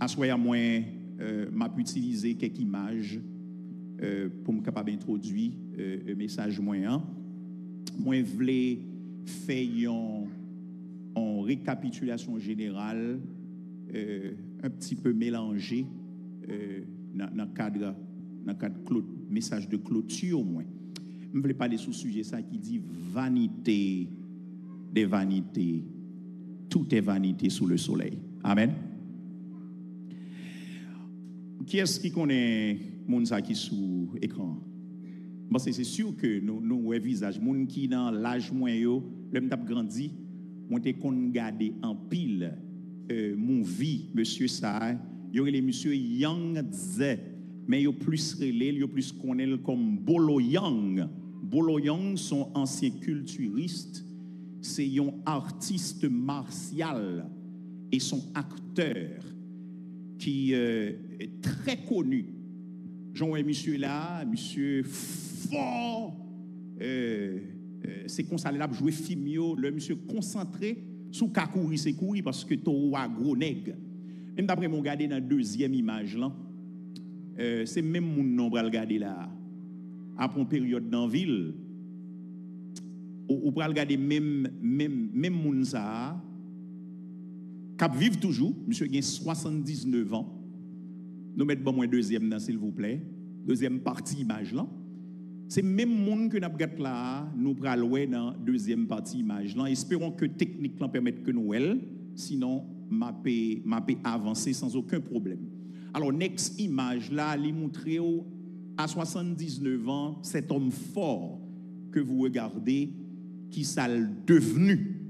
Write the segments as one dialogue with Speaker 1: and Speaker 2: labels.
Speaker 1: à ce moment m'a utilisé quelques images pour me capable introduire un message moyen. Moi voulais faire en récapitulation générale un petit peu mélangé dans le cadre message de clôture au moins. Je voulais parler sur ce sujet ça qui dit vanité des vanités, tout est vanité sous le soleil. Amen. Qui est-ce qui connaît moun ça qui sous écran? Bon, c'est sûr que nous ouais visage moun qui dans l'âge moyen yo, le m'tap grandi, on te kon garder en pile mon vie monsieur ça, yo les monsieur Yang Tze, mais yo plus relé, yo plus connaît comme Bolo Yang. Bolo Yang sont anciens culturistes, c'est un artiste martial et son acteur qui est très connu. Jean monsieur là, monsieur fort, c'est qu'on s'allait là jouer film, le monsieur concentré sous Kakouri, c'est courir parce que tu as gros nègre. Même d'après mon regardé dans la deuxième image là, c'est même mon nom pour regarder là. Après une période dans la ville, ou pour regarder même moun ça, cap vivre toujours, monsieur a 79 ans. Nous mettons bon moins deuxième dans s'il vous plaît. Deuxième partie image là. C'est même monde que nous avons là, nous prenons dans deuxième partie image là. Espérons que technique là permette que nous elle, sinon m'a avancer sans aucun problème. Alors next image là, il montre à 79 ans cet homme fort que vous regardez qui s'est devenu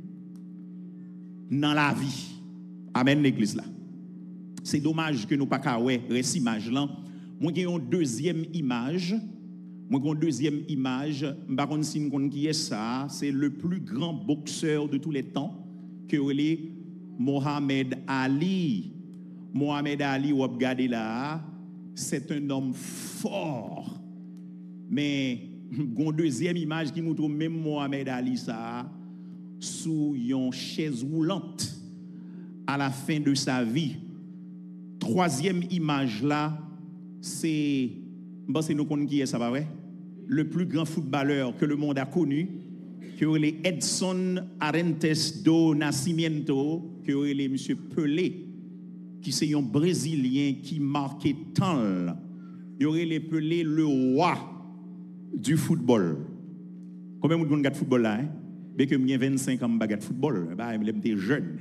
Speaker 1: dans la vie. Amen l'église là. C'est dommage que nous pas qu'à ouais reste image là. Moi j'ai une deuxième image. M'pa konn si nous qui est ça, c'est le plus grand boxeur de tous les temps que est Mohamed Ali. Mohamed Ali ou regardez là, c'est un homme fort. Mais une deuxième image qui montre même Mohamed Ali ça sous une chaise roulante à la fin de sa vie. Troisième image là, c'est nous connaissons qui est ça, pas vrai? Le plus grand footballeur que le monde a connu, que est Edson Arantes do Nascimento, que est monsieur Pelé, qui c'est un Brésilien qui marquait tant. Il y aurait les Pelé le roi du football. Combien de monde regarde football là? Bien que j'ai 25 ans, je regarde football. J'étais jeune.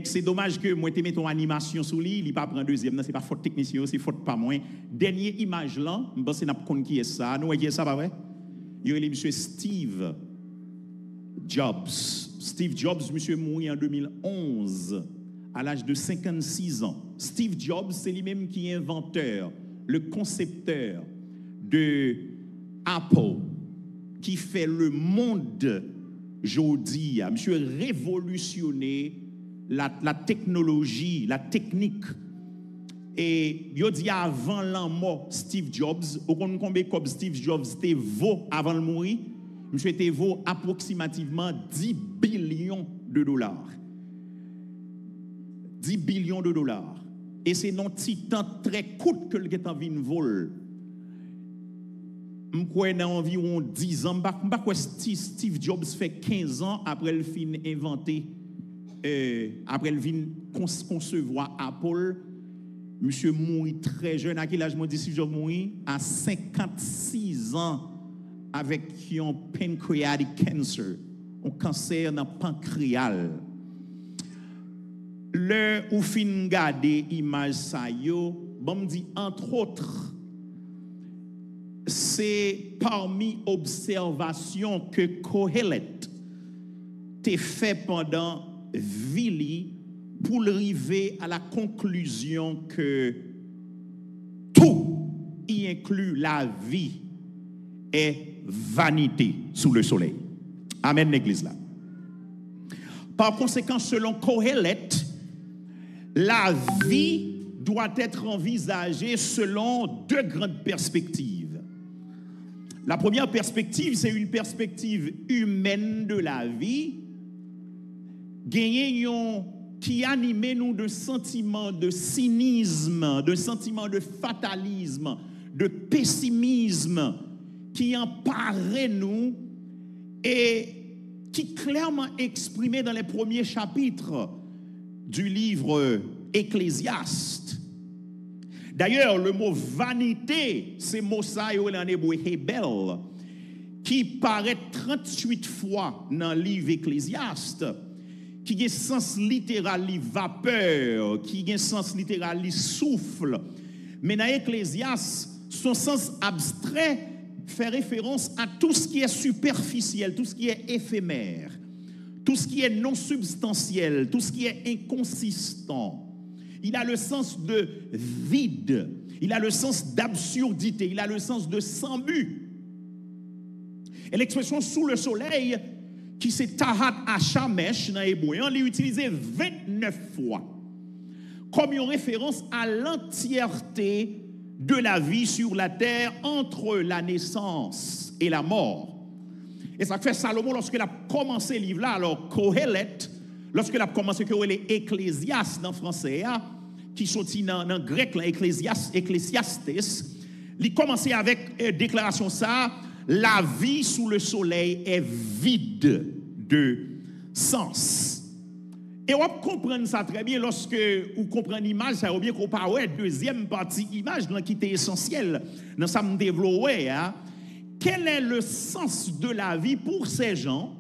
Speaker 1: C'est dommage que moi, tu mets ton animation sur lui, il ne pas prendre deuxième, c'est pas faute technicien, c'est faute pas moins. Dernière image là, je pense que c'est qui est ça. Nous, qui est ça, pas vrai? Il y a monsieur Steve Jobs. Steve Jobs, monsieur mouru en 2011, à l'âge de 56 ans. Steve Jobs, c'est lui-même qui est inventeur, le concepteur de Apple, qui fait le monde aujourd'hui. Monsieur révolutionné la technologie, la technique. Et il dit avant la mort Steve Jobs, au compte combien comme Steve Jobs était vaut avant de mourir, monsieur était vaut approximativement 10 billions de dollars. 10 billions de dollars. Et c'est non titan très coûteux que le est en vin vol. Je crois dans environ 10 ans, Steve Jobs fait 15 ans après le fin inventé. Après le vin concevoir Apple, monsieur mourit très jeune. À quel âge moi dis Steve Jobs mourit? À 56 ans avec un pancreatic cancer, un cancer dans le pancréas. Le ou fin garder image ça yo, bon me dit entre autres, c'est parmi observations que Kohelet t'est fait pendant Vili pour arriver à la conclusion que tout, y inclut la vie, est vanité sous le soleil. Amen, l'église là. Par conséquent, selon Kohelet, la vie doit être envisagée selon deux grandes perspectives. La première perspective, c'est une perspective humaine de la vie. Gagner une qui animait nous de sentiments de cynisme, de sentiments de fatalisme, de pessimisme, qui emparait nous et qui clairement exprimait dans les premiers chapitres du livre Ecclésiaste. D'ailleurs, le mot vanité, c'est mot ça en hébreu hebel, qui paraît 38 fois dans le livre Ecclésiaste, qui a sens littéral vapeur, qui a sens littéral souffle. Mais dans Ecclésiaste, son sens abstrait fait référence à tout ce qui est superficiel, tout ce qui est éphémère, tout ce qui est non substantiel, tout ce qui est inconsistant. Il a le sens de vide, il a le sens d'absurdité, il a le sens de sans but. Et l'expression sous le soleil, qui c'est Tahat Hashamesh dans l'hébreu, on l'a utilisé 29 fois comme une référence à l'entièreté de la vie sur la terre entre la naissance et la mort. Et ça fait Salomon, lorsqu'il a commencé le livre-là, alors Kohelet, lorsqu'il a commencé Kohelet Ecclésiaste dans le français, qui sortit dans le grec, Ecclésiastes, il commençait avec déclaration ça, la vie sous le soleil est vide de sens. Et on comprend ça très bien lorsque vous comprenez l'image, ça veut bien qu'on parle deuxième partie image qui était essentielle dans ça me développer. Quel est le sens de la vie pour ces gens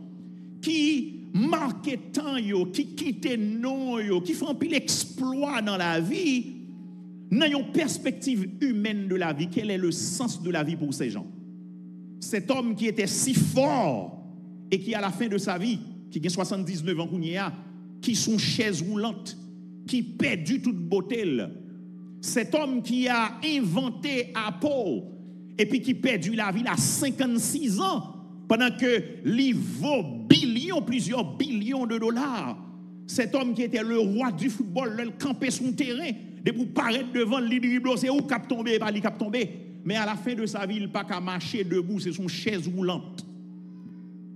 Speaker 1: qui marquaient tant, qui quittaient non, qui font un pile exploit dans la vie, dans une perspective humaine de la vie? Quel est le sens de la vie pour ces gens? Cet homme qui était si fort et qui à la fin de sa vie, qui a 79 ans, qui sont chaises roulantes, qui perdu toute beauté. Cet homme qui a inventé Apple et puis qui perdu la vie à 56 ans pendant que il vaut plusieurs billions de dollars. Cet homme qui était le roi du football, il campait son terrain, de pour paraître devant l'idriblo, c'est où cap tomber, pas cap tomber. Mais à la fin de sa vie, il n'a pas qu'à marcher debout, c'est son chaise roulante.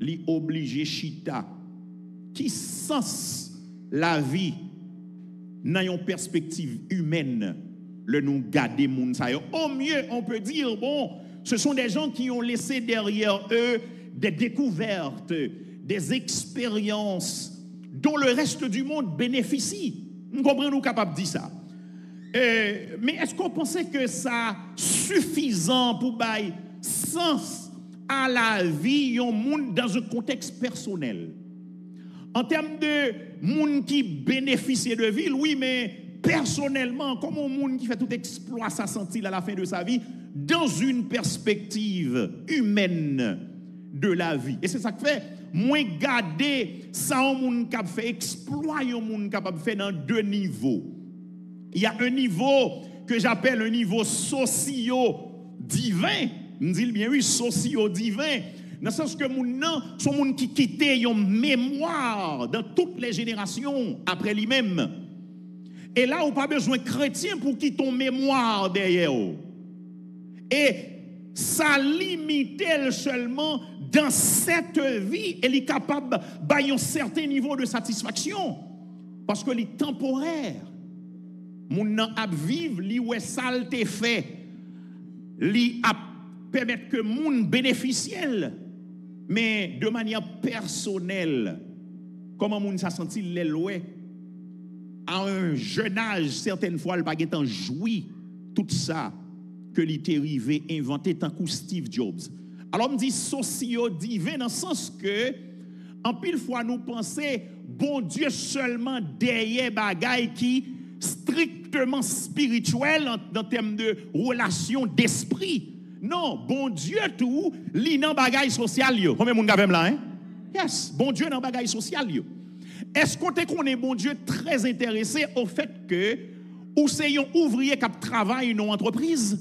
Speaker 1: Il est obligé chita. Qui sens la vie dans une perspective humaine, le nous garder moun sa yo. Au mieux, on peut dire, bon, ce sont des gens qui ont laissé derrière eux des découvertes, des expériences dont le reste du monde bénéficie. Nous comprenons, nous capables de dire ça. Mais est-ce qu'on pensait que ça suffisant pour bailler sens à la vie un monde dans un contexte personnel? En termes de monde qui bénéficie de vie, oui, mais personnellement, comme un monde qui fait tout exploit sa santé à la fin de sa vie, dans une perspective humaine de la vie. Et c'est ça que fait, moins garder ça un monde qui fait exploit, un monde capable de faire dans deux niveaux. Il y a un niveau que j'appelle un niveau socio-divin. On dit bien oui, socio-divin. Dans le sens que son monde qui quittait une mémoire dans toutes les générations après lui-même. Et là, on n'a pas besoin de chrétien pour quitter ton mémoire derrière. Et ça limite seulement dans cette vie. Elle est capable d'avoir un certain niveau de satisfaction. Parce que est temporaire. Moun nan ap vive, li wè salte fait, li ap permettre que moun bénéficiel, mais de manière personnelle. Comment moun sa senti l'éloué à un jeune âge, certaines fois, le baguette en joui tout ça que l'était arrivé inventé tant que Steve Jobs. Alors, on me dit socio-divin dans le sens que, en pile fois, nous pensons, bon Dieu seulement derrière bagaille qui strictement spirituel en termes de relation d'esprit. Non, bon Dieu tout, li nan bagay social yo. Combien moun gavem là, hein? Yes, bon Dieu nan bagay social yo. Est-ce qu'on est bon Dieu très intéressé au fait que ou c'est un ouvrier qui travaille dans une entreprise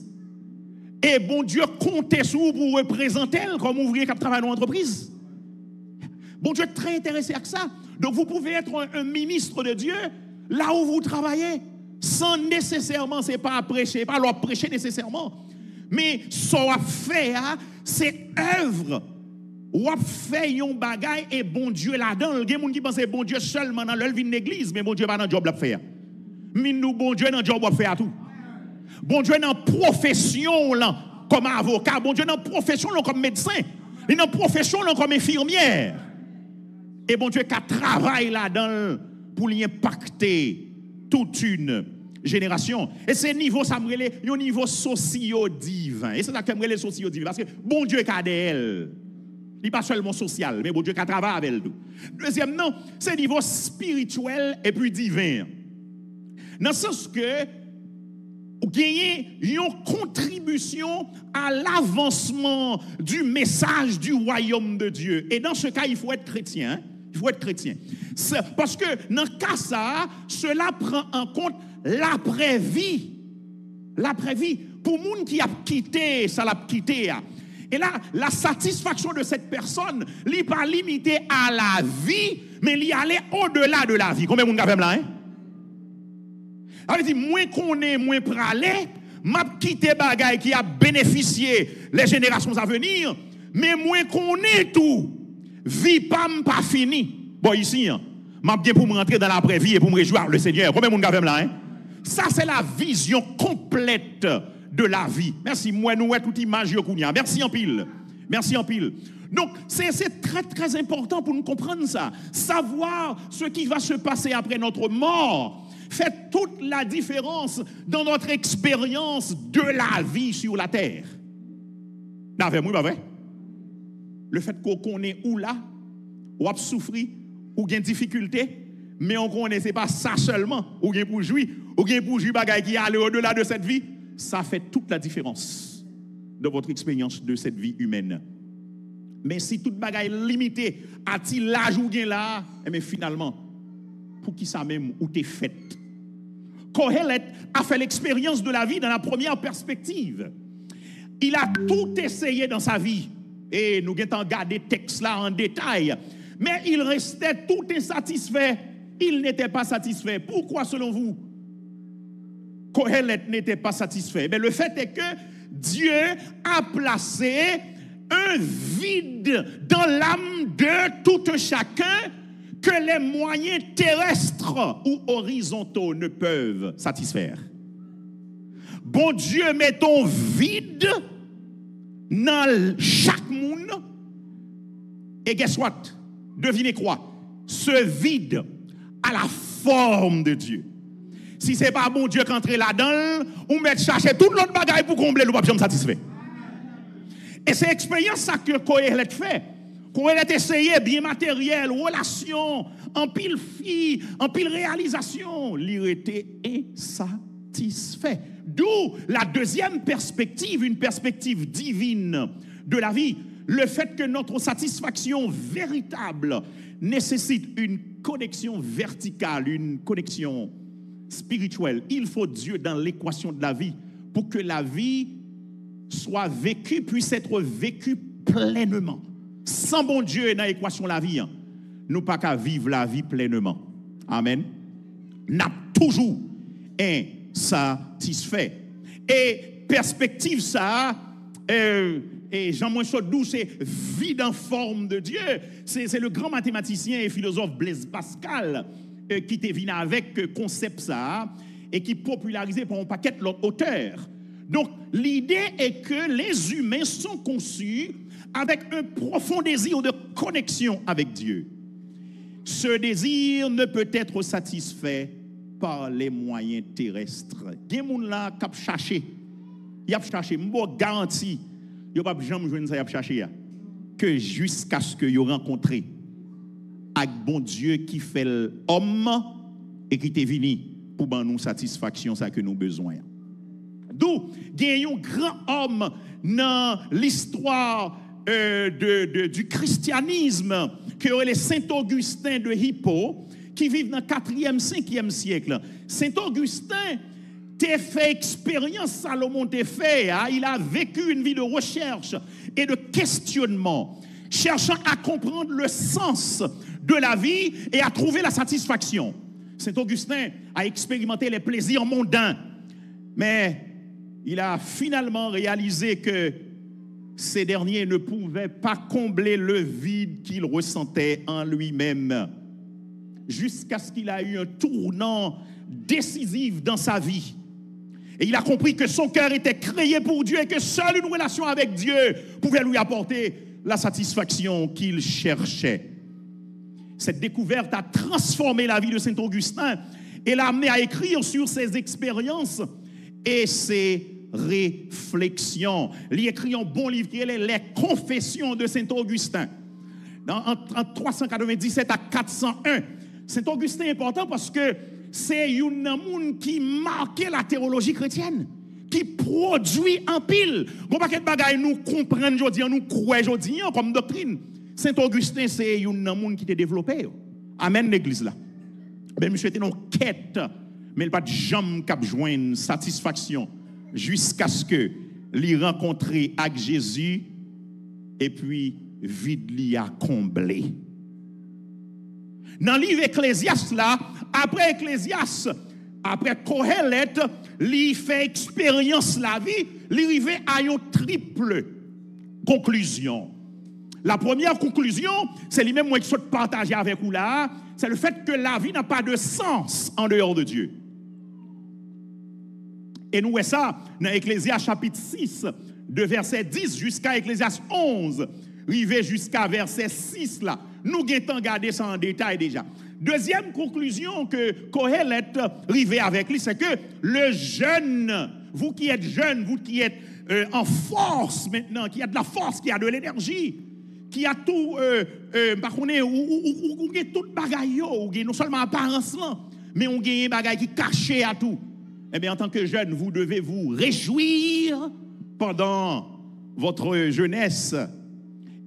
Speaker 1: et bon Dieu compte sur vous pour représenter comme ouvrier qui travaille dans une entreprise? Bon Dieu est très intéressé à ça. Donc vous pouvez être un ministre de Dieu là où vous travaillez, sans nécessairement, c'est pas à prêcher, pas leur prêcher nécessairement, mais ça à faire, c'est œuvre ou a fait un bagay et bon Dieu là-dedans. Il y a des gens qui pensent bon Dieu seulement dans leur vie de l'église, mais bon Dieu pas dans le job la faire. Mais nous, bon Dieu dans le job la faire tout. Bon Dieu dans la profession là, comme avocat, bon Dieu dans la profession là, comme médecin, dans la profession là, comme infirmière. Et bon Dieu qui travaille là-dedans pour y impacter toute une génération. Et c'est niveau, ça me relève, un niveau socio-divin. Et c'est ça que me relève socio-divin. Parce que bon Dieu qui a d'elle. Il n'est pas seulement social, mais bon Dieu qui a travaillé avec elle. Deuxième, non, c'est niveau spirituel et puis divin. Dans le sens que vous gagnez une contribution à l'avancement du message du royaume de Dieu. Et dans ce cas, il faut être chrétien. Hein? Il faut être chrétien. Parce que dans le cas ça, cela prend en compte l'après-vie. L'après-vie. Pour les gens qui a quitté, ça l'a quitté. Et là, la satisfaction de cette personne n'est pas limitée à la vie, mais elle allait au-delà de la vie. Combien de monde avez là, hein? Ça veut dire, moins qu'on est, moins pralé, m'a quitté bagay qui a bénéficié les générations à venir, mais moins qu'on est tout, vie pas fini. Bon, ici, m'a bien pour me rentrer dans l'après-vie et pour me réjouir le Seigneur. Combien de monde avez là, hein? Ça, c'est la vision complète de la vie. Merci, moi, nous, toute image, merci en pile. Merci en pile. Donc, c'est très, très important pour nous comprendre ça. Savoir ce qui va se passer après notre mort fait toute la différence dans notre expérience de la vie sur la terre. N'avez moi pas vrai? Le fait qu'on connaît où là, ou a souffri, ou gain difficulté, mais on connaît c'est pas ça seulement, ou gain pour jouir, bagay qui aller au-delà de cette vie. Ça fait toute la différence de votre expérience de cette vie humaine. Mais si toute bagaille est limitée à l'âge ou bien là, mais finalement, pour qui ça même ou t'es fait? Kohelet a fait l'expérience de la vie dans la première perspective. Il a tout essayé dans sa vie. Et nous avons regardé le texte là en détail. Mais il restait tout insatisfait. Il n'était pas satisfait. Pourquoi selon vous? Kohelet n'était pas satisfait. Mais le fait est que Dieu a placé un vide dans l'âme de tout chacun que les moyens terrestres ou horizontaux ne peuvent satisfaire. Bon Dieu met ton vide dans chaque monde. Et guess what? Devinez quoi? Ce vide a la forme de Dieu. Si ce n'est pas bon Dieu qui entre là-dedans, on met chercher tout l'autre bagaille pour combler le papier satisfait. Et c'est l'expérience ça que Kohelet fait. Kohelet essayé bien matériel, relation, en pile fille, en pile réalisation, il était insatisfait. D'où la deuxième perspective, une perspective divine de la vie. Le fait que notre satisfaction véritable nécessite une connexion verticale, une connexion spirituelle. Il faut Dieu dans l'équation de la vie pour que la vie soit vécue, puisse être vécue pleinement. Sans bon Dieu dans l'équation de la vie, nous pas qu'à vivre la vie pleinement. Amen. N'a toujours insatisfait. Et perspective ça, et Jean-Moïse Chaudou, c'est vide en forme de Dieu. C'est le grand mathématicien et philosophe Blaise Pascal qui te venu avec concept ça et qui popularisé par un paquet d'autres auteurs. Donc, l'idée est que les humains sont conçus avec un profond désir de connexion avec Dieu. Ce désir ne peut être satisfait par les moyens terrestres. Il y a des gens là qui ont cherché. Ils ont cherché. Je garantis, ils n'ont pas jamais joué ça, ils ont cherché. Que jusqu'à ce qu'ils aient rencontré avec bon Dieu qui fait l'homme et qui est venu pour nous satisfaction ça que nous avons besoin. D'où il y a un grand homme dans l'histoire du christianisme que est Saint-Augustin de Hippo qui vit dans le 4e, 5e siècle. Saint-Augustin t'a fait expérience, Salomon t'a fait. Hein? Il a vécu une vie de recherche et de questionnement, cherchant à comprendre le sens de la vie et à trouver la satisfaction. Saint-Augustin a expérimenté les plaisirs mondains, mais il a finalement réalisé que ces derniers ne pouvaient pas combler le vide qu'il ressentait en lui-même, jusqu'à ce qu'il a eu un tournant décisif dans sa vie. Et il a compris que son cœur était créé pour Dieu et que seule une relation avec Dieu pouvait lui apporter la satisfaction qu'il cherchait. Cette découverte a transformé la vie de Saint Augustin et l'a amené à écrire sur ses expériences et ses réflexions. Il écrit un bon livre qui est Les Confessions de Saint Augustin. En 397 à 401, Saint Augustin est important parce que c'est un monde qui marquait la théologie chrétienne, qui produit en pile. Bon paquet de bagaille nous comprennent aujourd'hui, nous croyons aujourd'hui comme doctrine. Saint Augustin c'est un monde qui était développé. Amen l'église là. Ben monsieur était en quête, mais il pas de jamais cap joindre satisfaction jusqu'à ce que l'y rencontrer avec Jésus et puis vide l'y a comblé. Dans le livre Ecclésiaste là, après Ecclésiaste, après Kohelet, il fait expérience la vie, il arrive à une triple conclusion. La première conclusion, c'est lui-même moi qui souhaite partager avec vous là, c'est le fait que la vie n'a pas de sens en dehors de Dieu. Et nous voyons ça dans Ecclésiaste chapitre 6, de verset 10 jusqu'à Ecclésiaste 11, arrivé jusqu'à verset 6 là. Nous avons regardé ça en détail déjà. Deuxième conclusion que Kohelet arrivé avec lui, c'est que le jeune, vous qui êtes jeune, vous qui êtes en force maintenant, qui a de la force, qui a de l'énergie, qui a tout, par contre, ou tout bagaille, ou non seulement apparence, mais on gagne bagaille qui caché à tout. Eh bien, en tant que jeune, vous devez vous réjouir pendant votre jeunesse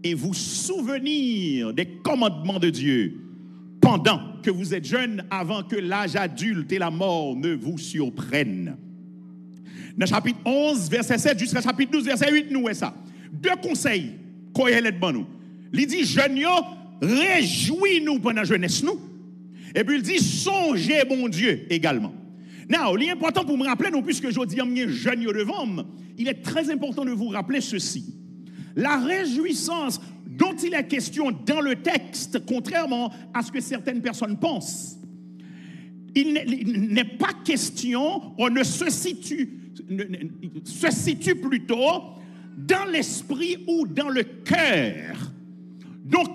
Speaker 1: et vous souvenir des commandements de Dieu pendant que vous êtes jeune, avant que l'âge adulte et la mort ne vous surprennent. Dans chapitre 11, verset 7 jusqu'à chapitre 12, verset 8, nous voyons ça. Deux conseils qu'on a nous. Il dit, jeunes, réjouis-nous pendant la jeunesse, nous. Et puis il dit, songez, bon Dieu, également. Now, il est important pour me rappeler, non plus que je dis, jeune devant, il est très important de vous rappeler ceci. La réjouissance dont il est question dans le texte, contrairement à ce que certaines personnes pensent, il n'est pas question, on ne se situe plutôt dans l'esprit ou dans le cœur. Donc,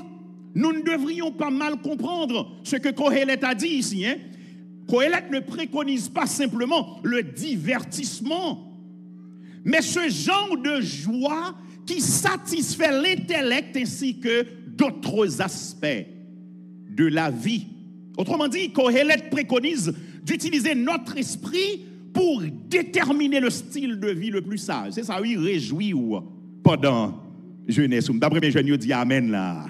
Speaker 1: nous ne devrions pas mal comprendre ce que Kohelet a dit ici. Kohelet ne préconise pas simplement le divertissement, mais ce genre de joie qui satisfait l'intellect ainsi que d'autres aspects de la vie. Autrement dit, Kohelet préconise d'utiliser notre esprit pour déterminer le style de vie le plus sage. C'est ça, oui, réjouir pendant jeunesse. D'après mes jeunes, dit amen là.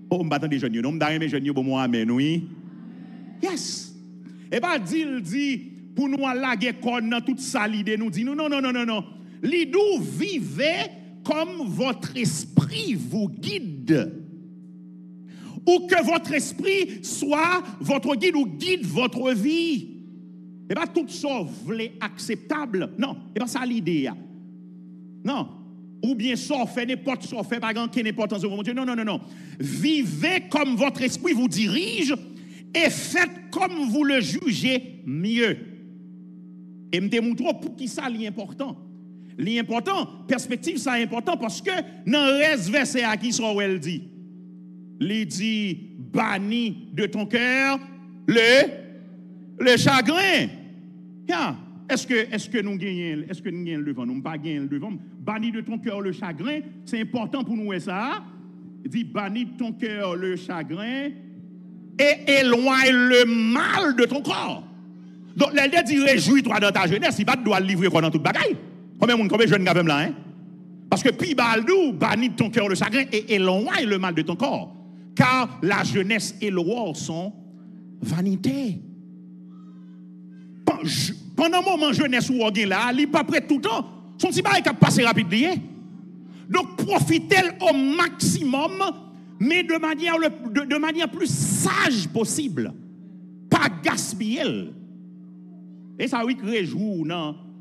Speaker 1: Oh, je m'attends des jeunes, non, d'après mes jeunes, bon, moi, amen, oui. Yes. Et bien, dit, pour nous, laguer dans toute ça, l'idée nous dit, non. L'idée, vivez comme votre esprit vous guide. Ou que votre esprit soit votre guide ou guide votre vie. Et bien, tout ça, voulez acceptable. Non, et bien, ça l'idée. Non. Ou bien ça, fait n'importe ça, fait pas grand n'importe ce moment. Non. Vivez comme votre esprit vous dirige et faites comme vous le jugez mieux. Et me démontre pour qui ça l'important. L'important, perspective, ça est important parce que dans le reste verset à qui ça elle dit. Il dit, bannis de ton cœur le chagrin. Yeah. Est-ce que nous gagnons le devant? Nous ne pas gagner le devant. Bannis de ton cœur le chagrin, c'est important pour nous ça. Il dit, bannis de ton cœur le chagrin et éloigne le mal de ton corps. Donc, l'idée dit, réjouis-toi dans ta jeunesse, il va te doit livrer quoi dans toute bagaille. Combien de jeunes gars là, hein? Parce que puis baldou, bannis de ton cœur le chagrin et éloigne le mal de ton corps. Car la jeunesse et le roi sont vanité. Pendant un moment jeunesse ou là, il n'est pas prêt tout le temps. Son petit bail qui passe rapidement. Donc profitez au maximum, mais de manière plus sage possible. Pas gaspiller. Et ça oui réjouit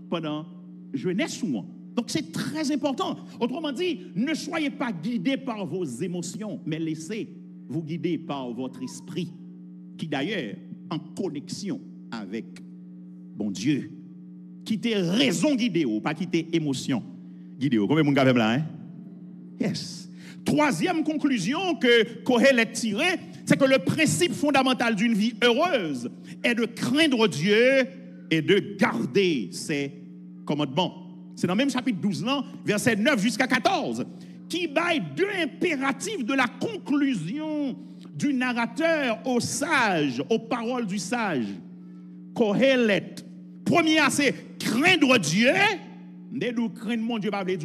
Speaker 1: pendant jeunesse ou Donc c'est très important. Autrement dit, ne soyez pas guidés par vos émotions, mais laissez-vous guider par votre esprit, qui d'ailleurs en connexion avec bon Dieu, qui t'est raison guidée, pas qui t'est émotion guidée. Combien de monde là, hein? Yes. Troisième conclusion que Kohelet tirait, c'est que le principe fondamental d'une vie heureuse est de craindre Dieu et de garder ses commandements. C'est dans le même chapitre 12, là, verset 9 jusqu'à 14, qui baille deux impératifs de la conclusion du narrateur au sage, aux paroles du sage. Kohelet. Premier, c'est craindre Dieu. Nous craindre mon Dieu, pas dire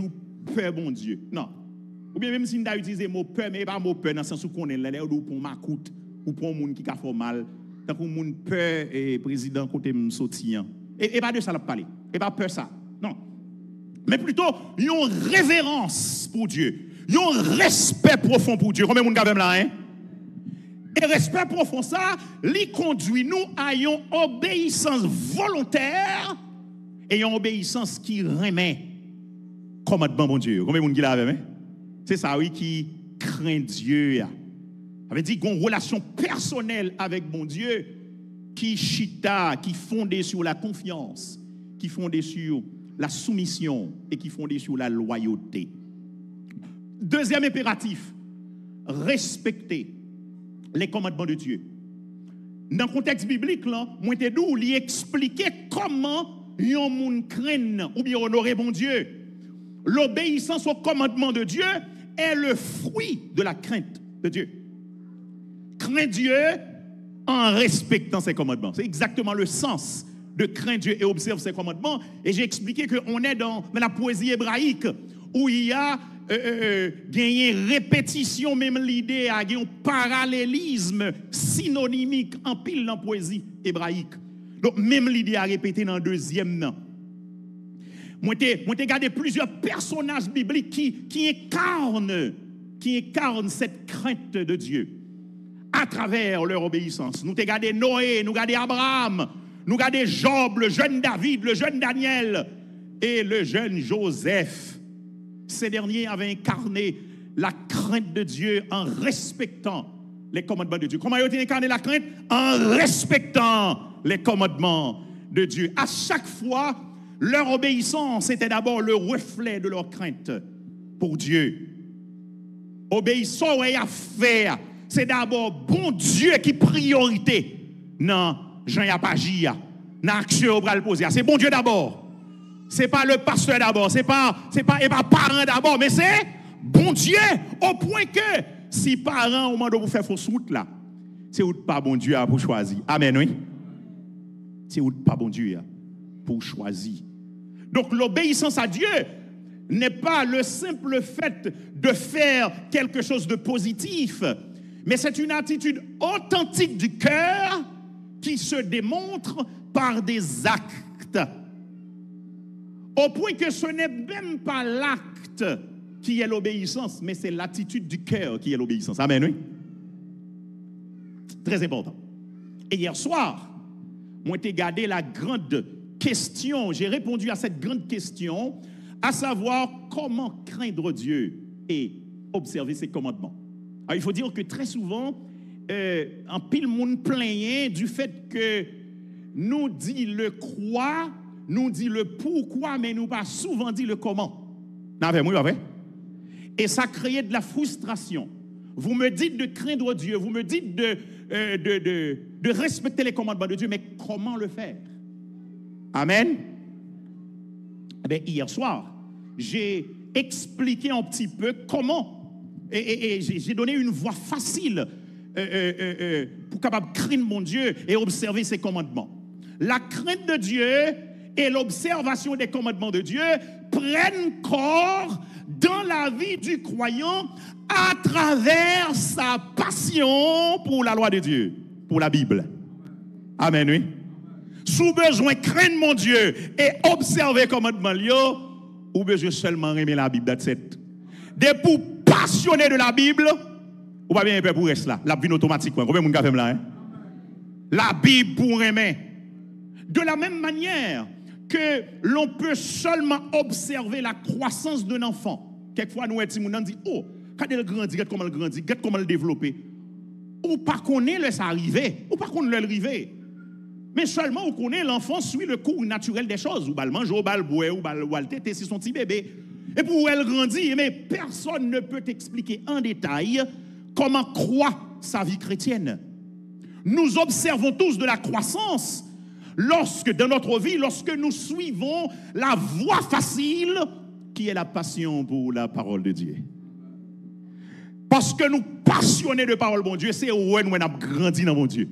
Speaker 1: peur mon Dieu. Non. Ou bien même si nous avons utilisé le mot peur, mais pas le mot peur dans le sens où on est là, ou pour ma coûte, ou pour un monde qui a fait mal. Tant que mon peur et président côté me sortir. Et pas de ça, la parler. Et pas peur ça. Non. Mais plutôt, une révérence pour Dieu. Un respect profond pour Dieu. Combien de monde quand même là, hein? Et respect profond, ça, lui conduit nous à une obéissance volontaire et une obéissance qui remet commandement, mon Dieu. Combien de monde qui l'a avec? C'est ça, oui, qui craint Dieu. Ça veut dire qu'on a une relation personnelle avec mon Dieu qui chita, qui fondée sur la confiance, qui fondée sur la soumission et qui fondée sur la loyauté. Deuxième impératif, respecter les commandements de Dieu. Dans le contexte biblique, là, moi t'ai dû lui expliquer comment un monde craint ou bien honorer bon Dieu. L'obéissance aux commandements de Dieu est le fruit de la crainte de Dieu. Craindre Dieu en respectant ses commandements. C'est exactement le sens de craindre Dieu et observer ses commandements. Et j'ai expliqué qu'on est dans la poésie hébraïque où il y a gagné répétition, même l'idée a gagné un parallélisme synonymique en pile dans la poésie hébraïque. Donc même l'idée a répété dans le deuxième nom. Moi j'ai regardé plusieurs personnages bibliques qui incarnent cette crainte de Dieu à travers leur obéissance. Nous avons regardé Noé, nous avons regardé Abraham, nous avons regardé Job, le jeune David, le jeune Daniel et le jeune Joseph. Ces derniers avaient incarné la crainte de Dieu en respectant les commandements de Dieu. Comment ils ont incarné la crainte? En respectant les commandements de Dieu. À chaque fois, leur obéissance était d'abord le reflet de leur crainte pour Dieu. Obéissance et affaire, c'est d'abord bon Dieu qui priorité. Non, Jean Yapagia, dans l'action au bras le poser. C'est bon Dieu d'abord. C'est pas le pasteur d'abord, c'est pas parent d'abord, mais c'est bon Dieu au point que si parent au moment de vous faire fausse route là, c'est où pas bon Dieu pour choisir. Amen, oui. C'est où pas bon Dieu pour choisir. Donc l'obéissance à Dieu n'est pas le simple fait de faire quelque chose de positif, mais c'est une attitude authentique du cœur qui se démontre par des actes. Au point que ce n'est même pas l'acte qui est l'obéissance, mais c'est l'attitude du cœur qui est l'obéissance. Amen, oui. Très important. Et hier soir, moi j'ai gardé la grande question, j'ai répondu à cette grande question, à savoir comment craindre Dieu et observer ses commandements. Alors, il faut dire que très souvent, en pile monde plaignait du fait que nous dit le quoi, nous dit le pourquoi, mais nous pas souvent dit le comment. Et ça créait de la frustration. Vous me dites de craindre Dieu, vous me dites de respecter les commandements de Dieu, mais comment le faire? Amen. Eh bien, hier soir, j'ai expliqué un petit peu comment, et j'ai donné une voie facile pour capable craindre mon Dieu et observer ses commandements. La crainte de Dieu et l'observation des commandements de Dieu prennent corps dans la vie du croyant à travers sa passion pour la loi de Dieu, pour la Bible. Amen, oui. Sous besoin craindre mon Dieu et observer commandement ou besoin seulement aimer la Bible, that's it. Dès pour passionner de la Bible, ou pas bien pour rester là, la vie automatiquement. Combien de monde fait là, hein? La Bible pour aimer. De la même manière que l'on peut seulement observer la croissance d'un enfant. Quelquefois, nous, on dit, oh, quand elle grandit, regarde comment elle grandit, regarde comment elle développe. Ou pas qu'on ait le arrivé, ou pas qu'on le arrivé. Mais seulement on connaît l'enfant suit le cours naturel des choses. Ou bal manger, ou bal boire, ou bal téter, c'est son petit bébé. Et pour elle grandir, mais personne ne peut expliquer en détail comment croît sa vie chrétienne. Nous observons tous de la croissance lorsque, dans notre vie, lorsque nous suivons la voie facile qui est la passion pour la parole de Dieu. Parce que nous passionnés de parole, bon Dieu, c'est où nous avons grandi dans mon Dieu.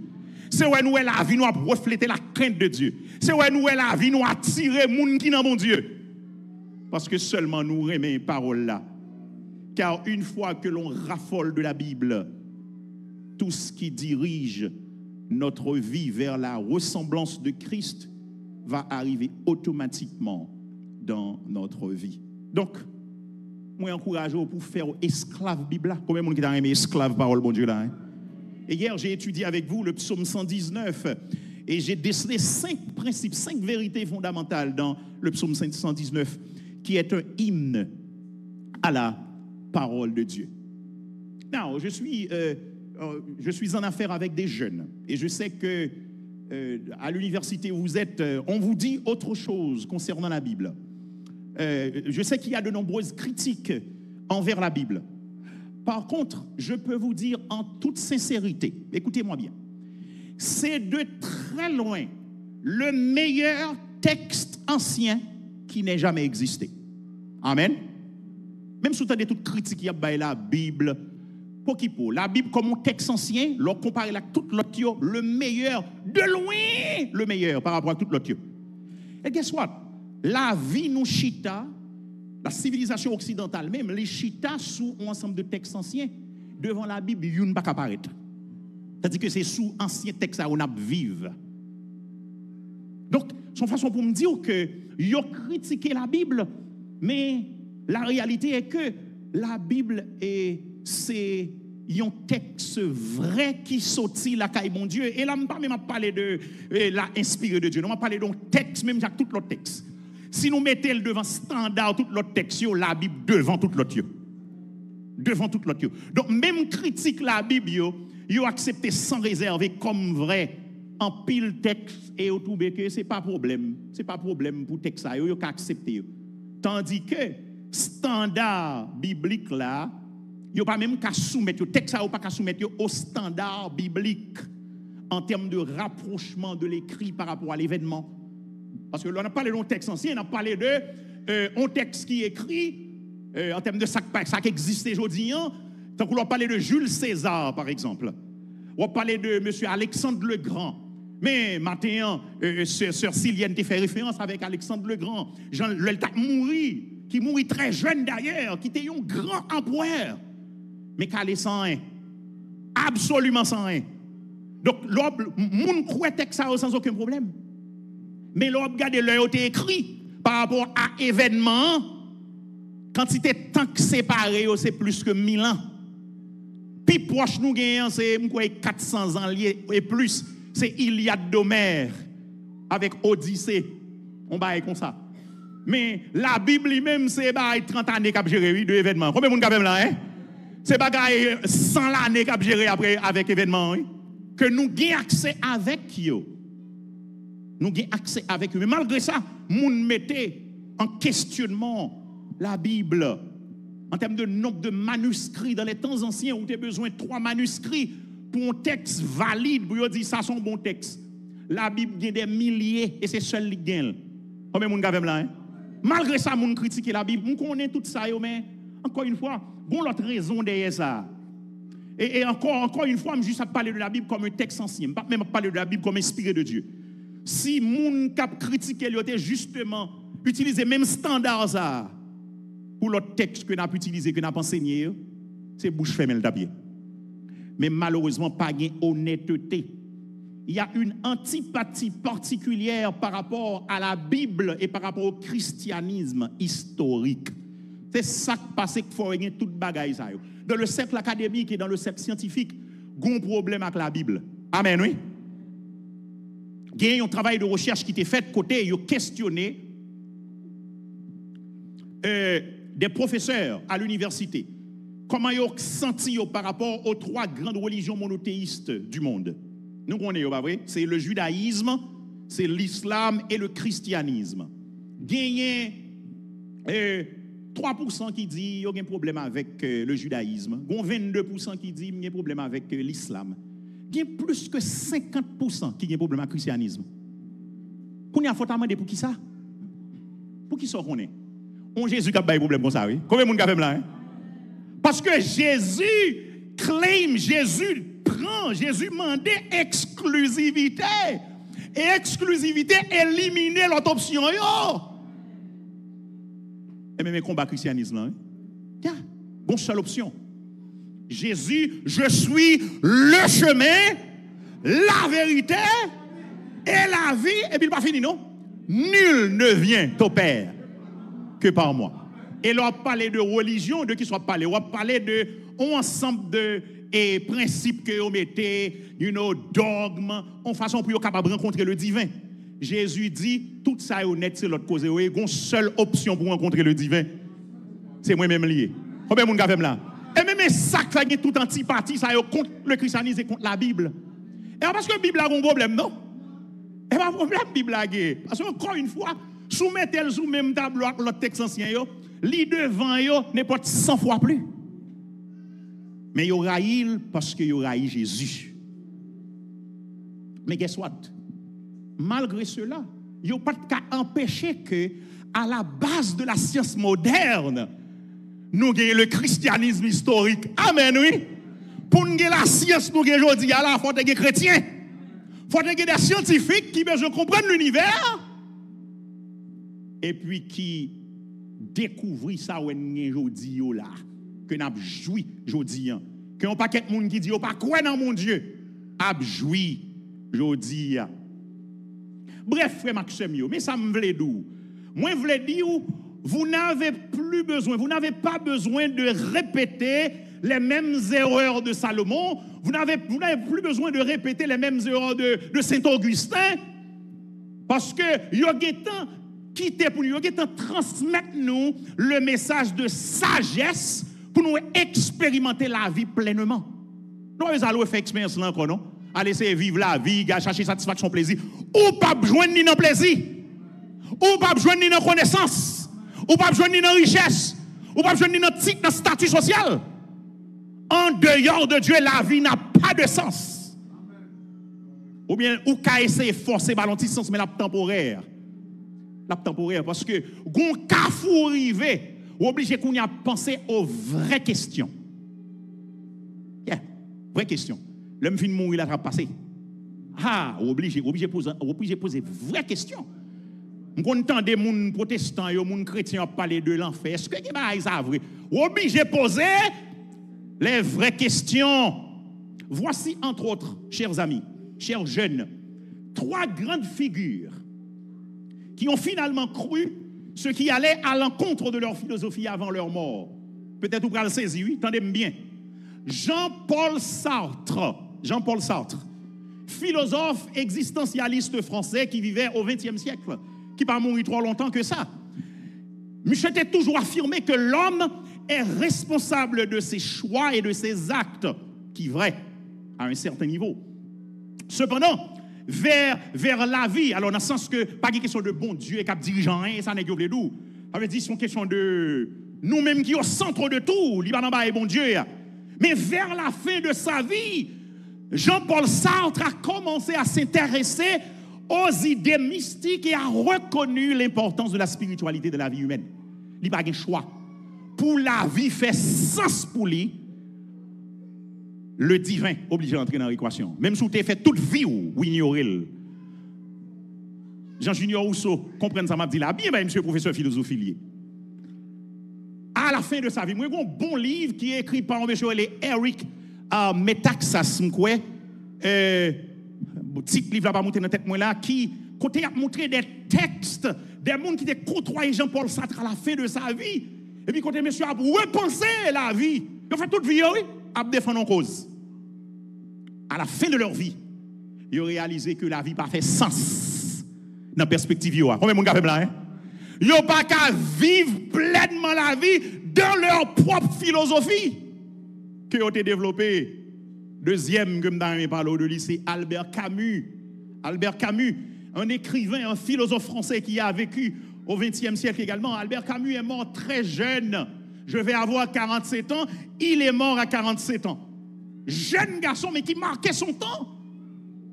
Speaker 1: C'est où nous la vie nous a reflété la crainte de Dieu. C'est où nous la vie nous a tiré moun qui dans mon Dieu. Parce que seulement nous aimons les paroles là. Car une fois que l'on raffole de la Bible, tout ce qui dirige notre vie vers la ressemblance de Christ va arriver automatiquement dans notre vie. Donc, moi, encourage pour faire esclave Bible. Combien de monde qui a aimé esclave parole, bon Dieu, là? Hein? Et hier, j'ai étudié avec vous le psaume 119 et j'ai décelé 5 principes, 5 vérités fondamentales dans le psaume 119 qui est un hymne à la parole de Dieu. Now, je suis en affaire avec des jeunes et je sais que à l'université où vous êtes, on vous dit autre chose concernant la Bible. Je sais qu'il y a de nombreuses critiques envers la Bible. Par contre, je peux vous dire en toute sincérité, écoutez-moi bien, c'est de très loin le meilleur texte ancien qui n'ait jamais existé. Amen. Même si vous avez toute critique, il y a la Bible. La Bible comme un texte ancien, leur comparer avec tout l'autre, le meilleur, de loin, le meilleur par rapport à tout l'autre. Et guess what? La vie nous chita, la civilisation occidentale même, les chita sous un ensemble de textes anciens, devant la Bible, il n'y a pas apparaître. C'est-à-dire que c'est sous ancien texte qu'on a vive. Donc, c'est une façon pour me dire que ils ont critiqué la Bible, mais la réalité est que la Bible c'est un texte vrai qui sortit la caille mon Dieu. Et là, je ne parle pas parler de la inspirée de Dieu. Non, je parle d'un texte, même avec tout l'autre texte. Si nous mettons devant standard tout l'autre texte, la Bible devant tout l'autre. Devant tout l'autre. Donc, même critique la Bible, ils ont accepté sans réserver comme vrai en pile texte et au tout que c'est pas problème. C'est pas problème pour texte ça, ils ont accepté. Tandis que standard biblique là, ils n'ont pas même qu'à soumettre, le texte ça pas qu'à soumettre au standard biblique en termes de rapprochement de l'écrit par rapport à l'événement. Parce que là, on a parlé d'un texte ancien, on a parlé de un texte qui est écrit en termes de ça qui existait aujourd'hui. Tant qu'on a parlé de Jules César, par exemple. On a parlé de M. Alexandre le Grand. Mais maintenant, Sœur Silienne te fait référence avec Alexandre le Grand. Jean Leltac mourit, qui mourit très jeune d'ailleurs, qui était un grand empereur. Mais qui allait sans rien. Absolument sans rien. Donc, moun croit texte ça sans aucun problème. Mais l'on regarde l'heure où écrit par rapport à événement, quantité de temps séparé, c'est plus que 1000 ans. Puis proche nous gagnons, c'est 400 ans et plus. C'est Iliade d'Homère avec Odyssée. On va comme ça. Mais la Bible lui-même, c'est 30 années qu'a géré de événements. Combien de monde quand là, hein? C'est pas 100 années qu'a géré après avec événements, hein? Que nous avons accès avec eux. Nous avons accès avec eux. Mais malgré ça, nous mettons en questionnement la Bible en termes de nombre de manuscrits. Dans les temps anciens où tu as besoin de 3 manuscrits pour un texte valide, pour dire ça, c'est un bon texte. La Bible a des milliers et c'est seul qui gagne. Combien de monde là, hein? Malgré ça, nous critiquons la Bible. Nous connaissons tout ça, mais encore une fois, bon l'autre raison derrière ça. Et encore une fois, je juste parler de la Bible comme un texte ancien. Je ne pas même parler de la Bible comme inspiré de Dieu. Si moun k'ap critiqué était justement utiliser même standard ça pour l'autre texte que n'a utilisé que n'a pas enseigné, c'est bouche fermée le tapier. Mais malheureusement pas gain honnêteté. Il y a une antipathie particulière par rapport à la Bible et par rapport au christianisme historique. C'est ça qui passe qu'il faut gagner toute bagaille ça. Dans le cercle académique et dans le cercle scientifique, gon problème avec la Bible. Amen, oui. il y a un travail de recherche qui était fait côté, ils ont questionné des professeurs à l'université. Comment ils ont senti par rapport aux 3 grandes religions monothéistes du monde. Nous connaissons, pas vrai? C'est le judaïsme, c'est l'islam et le christianisme. Il y a 3% qui dit qu'il y a un problème avec le judaïsme. Il y a 22% qui dit qu'il y a un problème avec l'islam. Il y a plus que 50% qui ont un problème avec le christianisme. Qu'on y a fort amender pour qui ça? Pour qui ça qu'on est? On Jésus qui a un problème comme ça, oui. Combien de monde a fait là? Hein? Parce que Jésus claim, Jésus prend, Jésus mandait exclusivité. Et exclusivité éliminer l'autre option. Et même combat christianisme là. Hein? Bon seule option. Jésus, je suis le chemin, la vérité et la vie. Et puis il pas fini, non? Nul ne vient au Père que par moi. Et là, on parle de religion, de qui soit parlé. On parle de un ensemble de principes que vous mettez, dogmes, en façon pour être capable de rencontrer le divin. Jésus dit, tout ça est honnête, c'est l'autre cause. Il y a une seule option pour rencontrer le divin. C'est moi-même lié. Combien de monde fait là? Et même ça qui fait toute antipathie, ça est contre le christianisme et contre la Bible. Et parce que la Bible a un problème, non? Et pas problème, la Bible a un. Parce que, encore une fois, soumettez-le sous le même tableau avec l'autre texte ancien, li devant yo n'importe 100 fois plus. Mais yo raïl parce que yo raï Jésus. Mais guess what? Malgré cela, yo pas qu'à empêcher que à la base de la science moderne, nous gagnons le christianisme historique. Amen, oui. Pour nous gagner la science, nous gagnons aujourd'hui, il faut des chrétiens. Il faut des scientifiques qui besoin comprendre l'univers. Et puis qui découvrir ça aujourd'hui là que n'a joui aujourd'hui que on paquet de monde qui dit pas quoi dans mon Dieu a joui aujourd'hui. Bref frère Maxime mais ça me veut dire moi je veux dire vous n'avez pas besoin de répéter les mêmes erreurs de Salomon, vous n'avez plus besoin de répéter les mêmes erreurs de Saint-Augustin parce que il y a temps quitter pour nous, il est transmettre nous le message de sagesse pour nous expérimenter la vie pleinement. Nous allons faire expérience là encore, non? Allez essayer de vivre la vie, chercher satisfaction, plaisir. Ou pas joindre ni dans plaisir, ou pas joindre ni dans connaissance, ou pas joindre ni dans richesse, ou pas joindre ni dans titre, dans statut social. En dehors de Dieu, la vie n'a pas de sens. Ou bien, ou qu'à essayer de forcer ballon de sens, mais la temporaire. La temporaire, parce que gon kafou rivé, obligé qu'on y a pensé aux vraies questions. Vraie question. L'homme fin de mourir, il a passé. Obligé poser vraie question. On entend des gens protestants, des gens chrétiens parler de l'enfer. Est-ce que c'est vrai? Obligé poser les vraies questions. Voici entre autres, chers amis, chers jeunes, 3 grandes figures qui ont finalement cru ce qui allait à l'encontre de leur philosophie avant leur mort. Peut-être vous pouvez le saisir, oui, tendez-moi bien. Jean-Paul Sartre, philosophe existentialiste français qui vivait au XXe siècle, qui n'a pas mouru trop longtemps que ça. Michel a toujours affirmé que l'homme est responsable de ses choix et de ses actes, qui est vrai, à un certain niveau. Cependant, vers la vie, alors dans le sens que pas une question de bon Dieu et cap dirigeant, ça n'est que d'où. Ça veut dire c'est une question de nous-mêmes qui au centre de tout, l'Ibanamba est bon Dieu. Mais vers la fin de sa vie, Jean-Paul Sartre a commencé à s'intéresser aux idées mystiques et a reconnu l'importance de la spiritualité de la vie humaine. Il n'y a pas de choix. Pour la vie fait sens pour lui, le divin obligé d'entrer dans l'équation. Même si vous avez fait toute vie ou ignorez. Jean-Junior Rousseau, comprenne ça, m'a dit là, bien, monsieur professeur philosophie lié. À la fin de sa vie, moi, j'ai un bon livre qui est écrit par un monsieur, Eric Metaxas, petit livre là, pas monter dans la tête, moi là, qui, côté a montré des textes, des gens qui étaient côtoyés Jean-Paul Sartre à la fin de sa vie. Et puis, côté monsieur a repensé la vie. Ils ont fait toute vie, oui, à défendre une cause. À la fin de leur vie, ils ont réalisé que la vie n'a pas fait sens dans la perspective. Combien de monde là? Ils n'ont pas qu'à vivre pleinement la vie dans leur propre philosophie que ont développé. Deuxième que je parle de lui, c'est Albert Camus. Albert Camus, un écrivain, un philosophe français qui a vécu au XXe siècle également. Albert Camus est mort très jeune. Je vais avoir 47 ans. Il est mort à 47 ans. Jeune garçon, mais qui marquait son temps.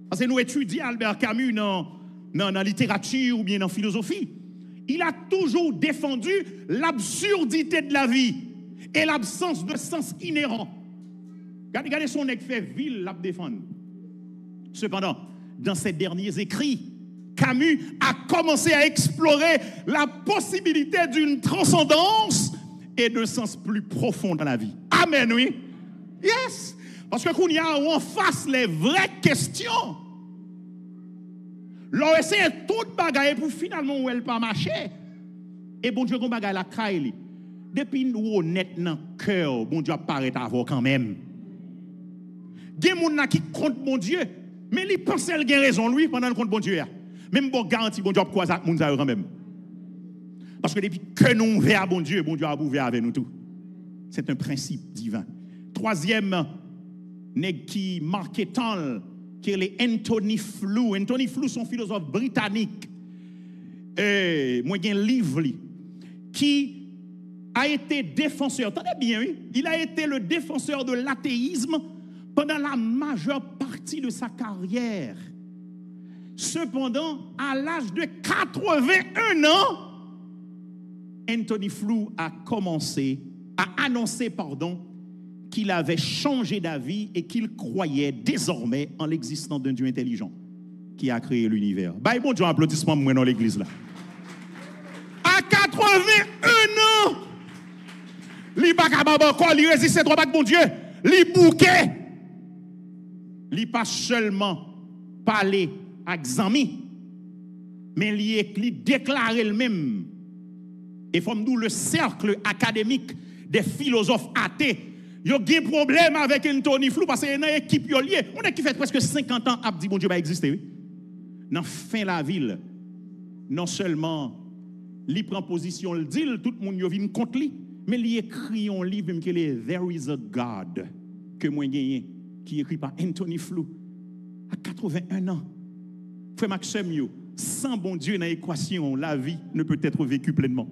Speaker 1: Parce que nous étudions Albert Camus dans la littérature ou bien dans la philosophie. Il a toujours défendu l'absurdité de la vie et l'absence de sens inhérent. Regardez son nez fait ville, l'a défendre. Cependant, dans ses derniers écrits, Camus a commencé à explorer la possibilité d'une transcendance et d'un sens plus profond dans la vie. Amen, oui. Yes. Parce que quand on face les vraies questions, l'on essaie tout bagaille pour finalement où elle pas marcher. Et bon Dieu, qu'on bagaille la caille. Depuis nous honnête dans le cœur, bon Dieu apparaît à voir quand même. Il y a des gens qui comptent bon Dieu, mais ils pensent qu'il a raison lui pendant le compte bon Dieu. Même bon garantie bon Dieu a croisé avec les gens quand même. Parce que depuis que nous ouvrons bon Dieu a ouvert avec nous tout. C'est un principe divin. Troisième, qui marquait tant, qui est Anthony Flew. Anthony Flew, son philosophe britannique. Moi, j'ai un livre qui a été défenseur. Attendez bien, oui. Il a été le défenseur de l'athéisme pendant la majeure partie de sa carrière. Cependant, à l'âge de 81 ans, Anthony Flew a annoncé qu'il avait changé d'avis et qu'il croyait désormais en l'existence d'un Dieu intelligent qui a créé l'univers. Bah, bon Dieu, applaudissement moi dans l'église là. À 81 ans, il pas capable encore, il résiste trop à bon Dieu, il bouquet. Il pas seulement parler avec Zami, mais il déclarait le même. Et comme nous, le cercle académique des philosophes athées, il y a des problèmes avec Anthony Flew parce qu'il y a une équipe liée. On a qui fait presque 50 ans à dire bon Dieu va exister. Oui? Dans la fin de la ville, non seulement il prend position, il dit, tout le monde vient contre lui, mais il écrit un livre qui est There is a God, que moi gagné, qui est écrit par Anthony Flew à 81 ans. Frère Maxime, sans bon Dieu dans l'équation, la vie ne peut être vécue pleinement.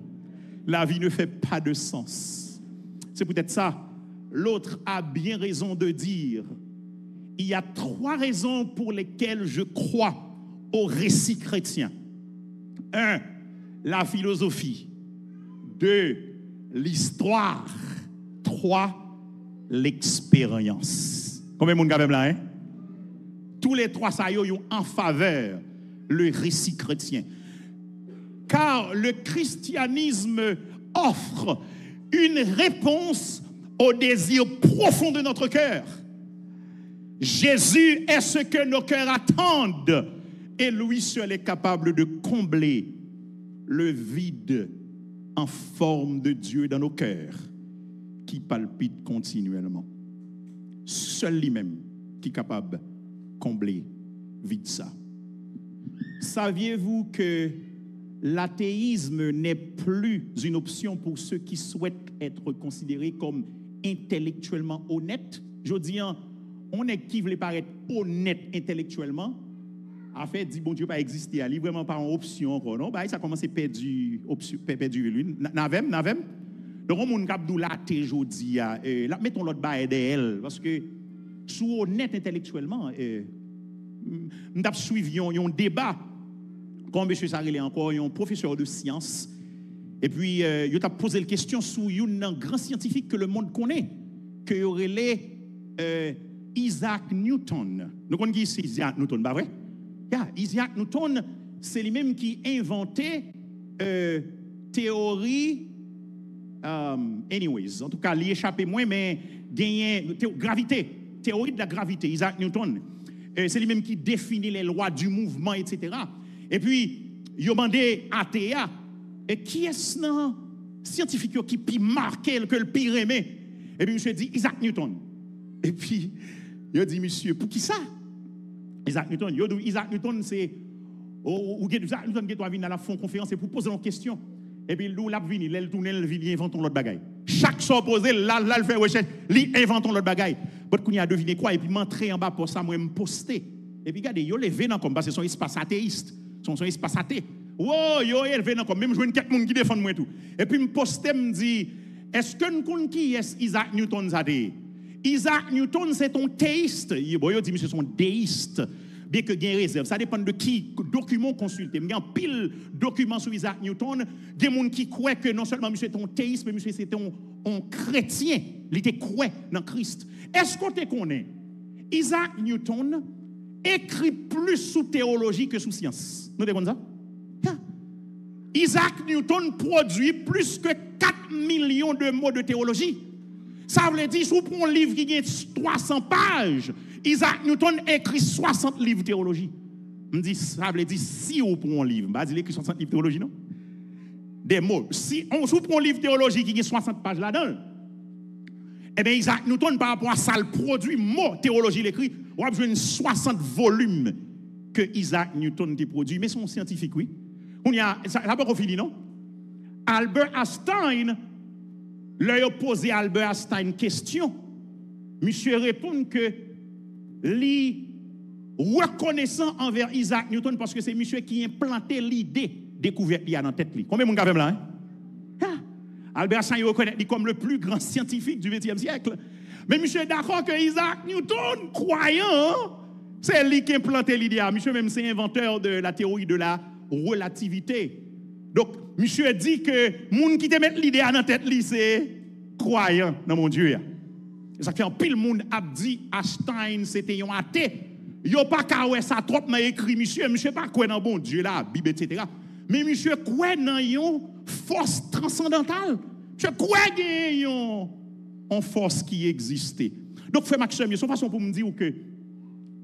Speaker 1: La vie ne fait pas de sens. C'est peut-être ça. L'autre a bien raison de dire, il y a 3 raisons pour lesquelles je crois au récit chrétien. 1, la philosophie. 2, l'histoire. 3, l'expérience. Combien de monde quand là, hein? Tous les 3 ça y ont en faveur le récit chrétien. Car le christianisme offre une réponse au désir profond de notre cœur. Jésus est ce que nos cœurs attendent et lui seul est capable de combler le vide en forme de Dieu dans nos cœurs qui palpite continuellement. Seul lui-même qui est capable de combler vide ça. Saviez-vous que l'athéisme n'est plus une option pour ceux qui souhaitent être considérés comme intellectuellement honnêtes? Je dis, on est qui veut paraître honnête intellectuellement, a fait dit bon Dieu pas exister, il vraiment pas en option encore, non? Bah ça commence à perdre lui. Navem. Donc on moun k'ap dou la té jodi a, là mettons l'autre bail d'elle parce que sous honnête intellectuellement, nous avons suivi un débat. Comme M. Sarélé encore, un professeur de sciences. Et puis, il a posé la question sur un grand scientifique que le monde connaît, que aurait Isaac Newton. Nous connaissons Isaac Newton, pas vrai? Isaac Newton, c'est lui-même qui a inventé théorie. Anyways, en tout cas, il échappé moins, mais gagné gravité, théorie de la gravité, Isaac Newton. C'est lui-même qui définit les lois du mouvement, etc. Et puis, il a demandé à Théa, et qui est-ce non scientifique qui marqué que le pire aimé? Et puis, monsieur dit Isaac Newton. Et puis, il a dit, monsieur, pour qui ça? Isaac Newton, Isaac Newton, c'est. Isaac Newton qui doit venir à la conférence et pour poser une question. Et puis, nous, l'a vini, il tourne, il vient, inventons l'autre bagaille. Chaque soit posé, là, il fait recherche, il inventons l'autre bagaille. Peut-être qu'on y a deviné quoi, et puis m'entrer en bas pour ça, moi, me poster. Et puis, regardez, yo levé dans comme, parce que c'est son espace athéiste, son espace athée. Oh, yo levé dans comme, même je vois quelqu'un qui défend moi tout. Et puis, me poster, me dit, est-ce que nous connaissons qui est Isaac Newton zadé? Isaac Newton, c'est un théiste. Yo dit, monsieur, c'est un déiste. Bien que gain réserve, ça dépend de qui document consulter. Il y a pile documents sur Isaac Newton, des gens qui croient que non seulement monsieur est un théiste, mais monsieur c'est un chrétien, il était croit dans Christ. Est-ce qu'on te connaît? Isaac Newton écrit plus sous théologie que sous science. Nous devons ça? Isaac Newton produit plus que 4 millions de mots de théologie. Ça veut dire, si vous prenez un livre qui a 300 pages, Isaac Newton écrit 60 livres de théologie. Ça veut dire, si vous prenez un livre, il écrit 60 livres de théologie, non? Des mots. Si on prend un livre de théologie qui a 60 pages là-dedans, eh bien, Isaac Newton, par rapport à ça, le produit mot théologie, l'écrit, on a besoin de 60 volumes que Isaac Newton a produit. Mais son scientifique, oui. Ça n'a pas fini, non? Albert Einstein, leur a posé à Albert Einstein une question. Monsieur répond que lui reconnaissant envers Isaac Newton parce que c'est monsieur qui a implanté l'idée découverte dans la tête. Combien de monde avez là? Albert Einstein reconnaît lui comme le plus grand scientifique du XXe siècle. Mais monsieur est d'accord que Isaac Newton, croyant, c'est lui qui a implanté l'idée. Monsieur même c'est inventeur de la théorie de la relativité. Donc, monsieur dit que monde qui te met l'idée dans la tête, c'est croyant dans mon Dieu. Ça fait un pile monde a dit Einstein c'était un athée. Yo pas qu'à ça trop dans écrit monsieur pas quoi dans bon Dieu là, Bible etc. Mais monsieur quoi dans une force transcendantale. Monsieur quoi dans une force qui existait. Donc frère Maxime, c'est une façon pour me dire que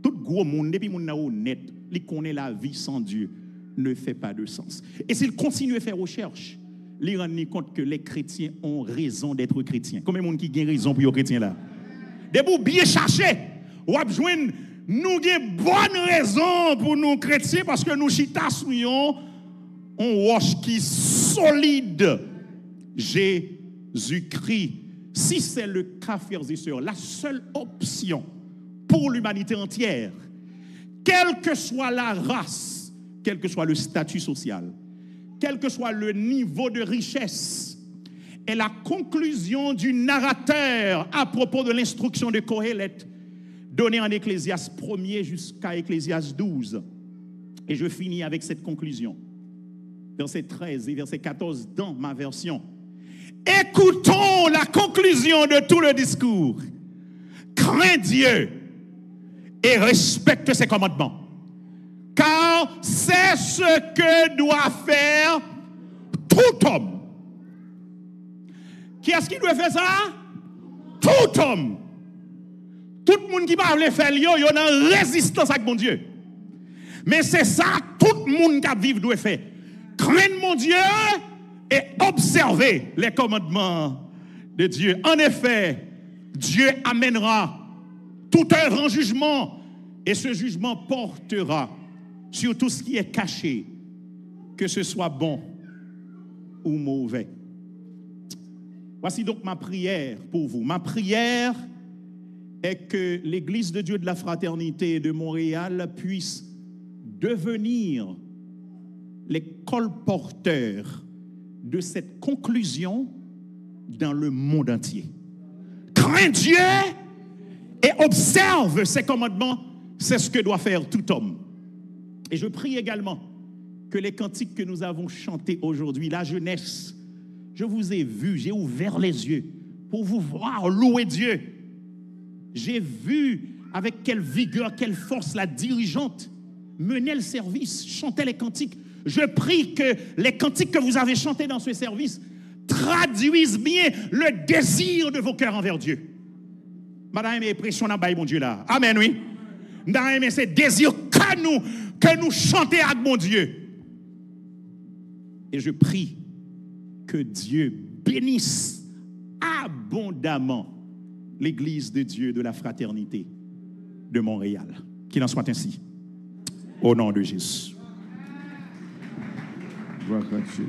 Speaker 1: tout gros monde depuis monde honnête, il connaît la vie sans Dieu ne fait pas de sens. Et s'il continue à faire recherche, il rend compte que les chrétiens ont raison d'être chrétiens. Combien de monde qui a raison pour être chrétien là? De pour bien chercher, ou à joindre nous avons bonne raison pour nous chrétiens parce que nous chita souillons on roche qui solide. Jésus-Christ. Si c'est le cas, frères et sœurs, la seule option pour l'humanité entière, quelle que soit la race, quel que soit le statut social, quel que soit le niveau de richesse, est la conclusion du narrateur à propos de l'instruction de Qoheleth donnée en Ecclésiaste 1er jusqu'à Ecclésiaste 12. Et je finis avec cette conclusion. Verset 13 et verset 14 dans ma version. Écoutons la conclusion de tout le discours. Crains Dieu et respecte ses commandements. Car c'est ce que doit faire tout homme. Qui est-ce qui doit faire ça? Tout homme. Tout le monde qui parle faire, il y a une résistance avec mon Dieu. Mais c'est ça, tout le monde qui vit doit faire. Craindre mon Dieu et observer les commandements de Dieu. En effet, Dieu amènera tout œuvre en jugement et ce jugement portera sur tout ce qui est caché, que ce soit bon ou mauvais. Voici donc ma prière pour vous. Ma prière est que l'Église de Dieu de la Fraternité de Montréal puisse devenir les colporteurs de cette conclusion dans le monde entier. Crains Dieu et observe ses commandements, c'est ce que doit faire tout homme. Et je prie également que les cantiques que nous avons chantés aujourd'hui, la jeunesse, je vous ai vu, j'ai ouvert les yeux pour vous voir louer Dieu. J'ai vu avec quelle vigueur, quelle force la dirigeante menait le service, chantait les cantiques. Je prie que les cantiques que vous avez chantés dans ce service traduisent bien le désir de vos cœurs envers Dieu. Madame, pression dans mon Dieu là. Amen, oui. Madame, c'est désir que nous chantons avec mon Dieu. Et je prie que Dieu bénisse abondamment l'Église de Dieu de la Fraternité de Montréal. Qu'il en soit ainsi. Au nom de Jésus.
Speaker 2: Gloire à Dieu.